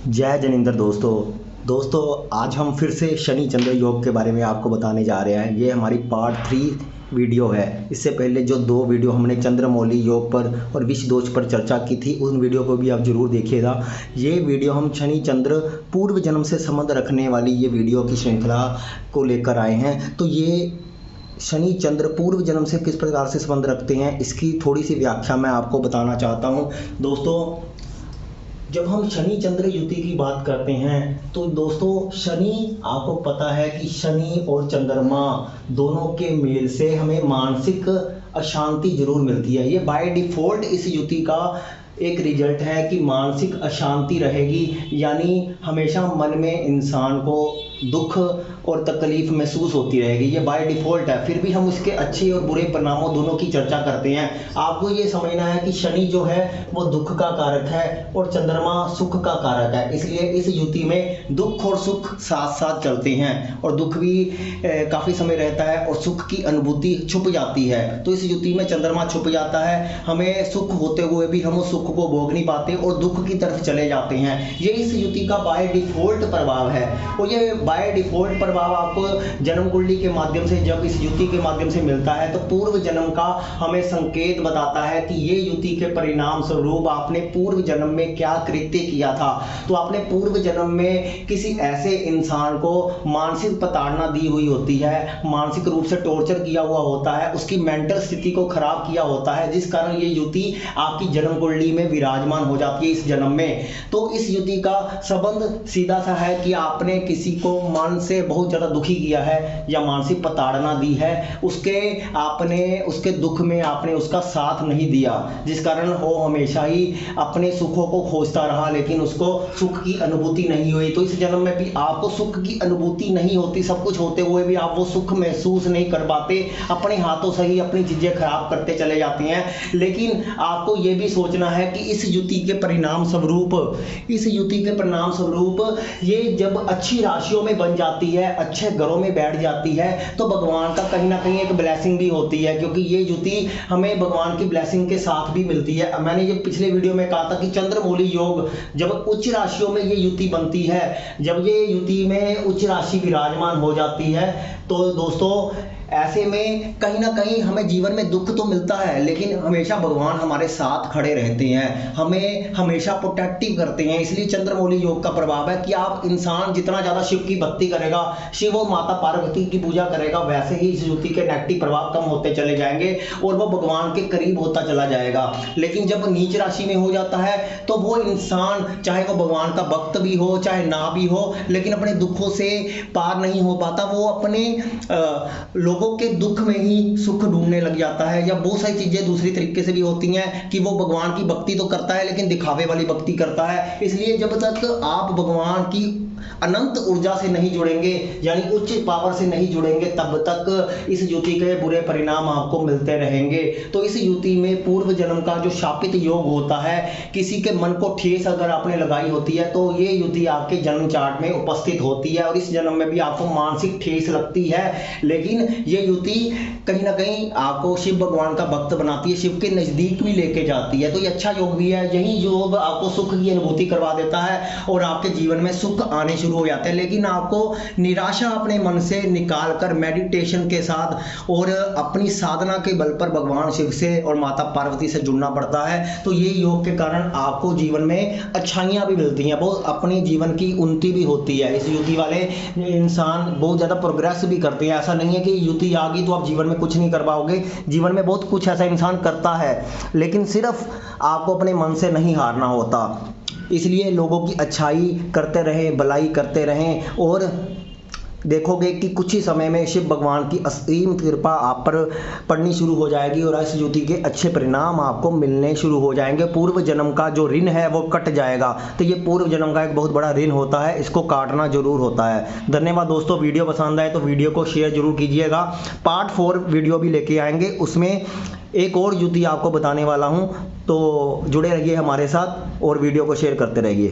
जय जनिंदर दोस्तों आज हम फिर से शनि चंद्र योग के बारे में आपको बताने जा रहे हैं। ये हमारी पार्ट 3 वीडियो है। इससे पहले जो 2 वीडियो हमने चंद्रमौली योग पर और विष दोष पर चर्चा की थी, उन वीडियो को भी आप जरूर देखिएगा। ये वीडियो हम शनि चंद्र पूर्व जन्म से संबंध रखने वाली ये वीडियो की श्रृंखला को लेकर आए हैं। तो ये शनि चंद्र पूर्व जन्म से किस प्रकार से संबंध रखते हैं, इसकी थोड़ी सी व्याख्या मैं आपको बताना चाहता हूँ। दोस्तों, जब हम शनि चंद्र युति की बात करते हैं तो दोस्तों शनि, आपको पता है कि शनि और चंद्रमा दोनों के मेल से हमें मानसिक अशांति जरूर मिलती है। ये बाय डिफॉल्ट इस युति का एक रिजल्ट है कि मानसिक अशांति रहेगी, यानी हमेशा मन में इंसान को दुख और तकलीफ महसूस होती रहेगी। ये बाय डिफॉल्ट है। फिर भी हम उसके अच्छे और बुरे परिणामों दोनों की चर्चा करते हैं। आपको ये समझना है कि शनि जो है वो दुख का कारक है और चंद्रमा सुख का कारक है। इसलिए इस युति में दुख और सुख साथ साथ चलते हैं और दुख भी काफ़ी समय रहता है और सुख की अनुभूति छुप जाती है। तो इस युति में चंद्रमा छुप जाता है, हमें सुख होते हुए भी हम उस सुख को भोग नहीं पाते और दुख की तरफ चले जाते हैं। ये इस युति का बाय डिफॉल्ट प्रभाव है। और ये बाय डिफॉल्ट प्रभाव आपको जन्म कुंडली के माध्यम से, जब इस युति के माध्यम से मिलता है तो पूर्व जन्म का हमें संकेत बताता है कि ये युति के परिणाम स्वरूप आपने पूर्व जन्म में क्या कृत्य किया था। तो आपने पूर्व जन्म में किसी ऐसे इंसान को मानसिक प्रताड़ना दी हुई होती है, मानसिक रूप से टॉर्चर किया हुआ होता है, उसकी मेंटल स्थिति को खराब किया होता है, जिस कारण ये युति आपकी जन्म कुंडली में विराजमान हो जाती है इस जन्म में। तो इस युति का संबंध सीधा सा है कि आपने किसी को मन से बहुत ज्यादा दुखी किया है या मानसिक प्रताड़ना दी है, उसके दुख में आपने उसका साथ नहीं दिया, जिस कारण वो हमेशा ही अपने सुखों को खोजता रहा लेकिन उसको सुख की अनुभूति नहीं हुई। तो इस जन्म में भी आपको सुख की अनुभूति नहीं होती, सब कुछ होते हुए भी आप वो सुख महसूस नहीं कर पाते, अपने हाथों से ही अपनी चीजें खराब करते चले जाते हैं। लेकिन आपको ये भी सोचना है कि इस युति के परिणाम स्वरूप ये जब अच्छी राशियों में बन जाती है, अच्छे घरों में बैठ जाती है, तो भगवान का कहीं ना कहीं एक ब्लेसिंग भी होती है, क्योंकि ये युति हमें भगवान की ब्लेसिंग के साथ भी मिलती है। मैंने जो पिछले वीडियो में कहा था कि चंद्रमौली योग जब उच्च राशियों में ये युति बनती है, जब ये युति में उच्च राशि विराजमान हो जाती है, तो दोस्तों ऐसे में कहीं ना कहीं हमें जीवन में दुख तो मिलता है, लेकिन हमेशा भगवान हमारे साथ खड़े रहते हैं, हमें हमेशा प्रोटेक्टिव करते हैं। इसलिए चंद्रमौली योग का प्रभाव है कि आप इंसान जितना ज्यादा शिव की भक्ति करेगा, शिव और माता पार्वती की पूजा करेगा, वैसे ही इस युति के नेगेटिव प्रभाव कम होते चले जाएंगे और वो भगवान के करीब होता चला जाएगा। लेकिन जब नीच राशि में हो जाता है तो वो इंसान, चाहे वो भगवान का भक्त भी हो चाहे ना भी हो, लेकिन अपने दुखों से पार नहीं हो पाता। वो अपने लोगों के दुख में ही सुख ढूंढने लग जाता है, या बहुत सारी चीजें दूसरी तरीके से भी होती हैं कि वो भगवान की भक्ति तो करता है लेकिन दिखावे वाली भक्ति करता है। इसलिए जब तक आप भगवान की अनंत ऊर्जा से नहीं जुड़ेंगे, यानी उच्च पावर से नहीं जुड़ेंगे, तब तक इस युति के बुरे परिणाम आपको मिलते रहेंगे। तो इस युति में पूर्व जन्म का जो शापित योग होता है, किसी के मन को ठेस अगर आपने लगाई होती है तो ये युति आपके जन्म चार्ट में उपस्थित होती है और इस जन्म में भी आपको मानसिक ठेस लगती है। लेकिन ये युति कहीं ना कहीं आपको शिव भगवान का भक्त बनाती है, शिव के नजदीक भी लेके जाती है। तो ये अच्छा योग भी है। यही योग आपको सुख की अनुभूति करवा देता है और आपके जीवन में सुख आने शुरू हो जाते हैं। लेकिन आपको निराशा अपने मन से निकालकर मेडिटेशन के साथ और अपनी साधना के बल पर भगवान शिव से और माता पार्वती से जुड़ना पड़ता है। तो ये योग के कारण आपको जीवन में अच्छाइयां भी मिलती हैं, बहुत अपने जीवन की उन्नति भी होती है। इस युति वाले इंसान बहुत ज्यादा प्रोग्रेस भी करते हैं। ऐसा नहीं है कि युति आ गई तो आप जीवन में कुछ नहीं कर पाओगे, जीवन में बहुत कुछ ऐसा इंसान करता है, लेकिन सिर्फ आपको अपने मन से नहीं हारना होता। इसलिए लोगों की अच्छाई करते रहें, भलाई करते रहें और देखोगे कि कुछ ही समय में शिव भगवान की असीम कृपा आप पर पड़नी शुरू हो जाएगी और इस युति के अच्छे परिणाम आपको मिलने शुरू हो जाएंगे। पूर्व जन्म का जो ऋण है वो कट जाएगा। तो ये पूर्व जन्म का एक बहुत बड़ा ऋण होता है, इसको काटना जरूर होता है। धन्यवाद दोस्तों। वीडियो पसंद आए तो वीडियो को शेयर जरूर कीजिएगा। पार्ट 4 वीडियो भी लेके आएंगे, उसमें एक और युति आपको बताने वाला हूँ, तो जुड़े रहिए हमारे साथ और वीडियो को शेयर करते रहिए।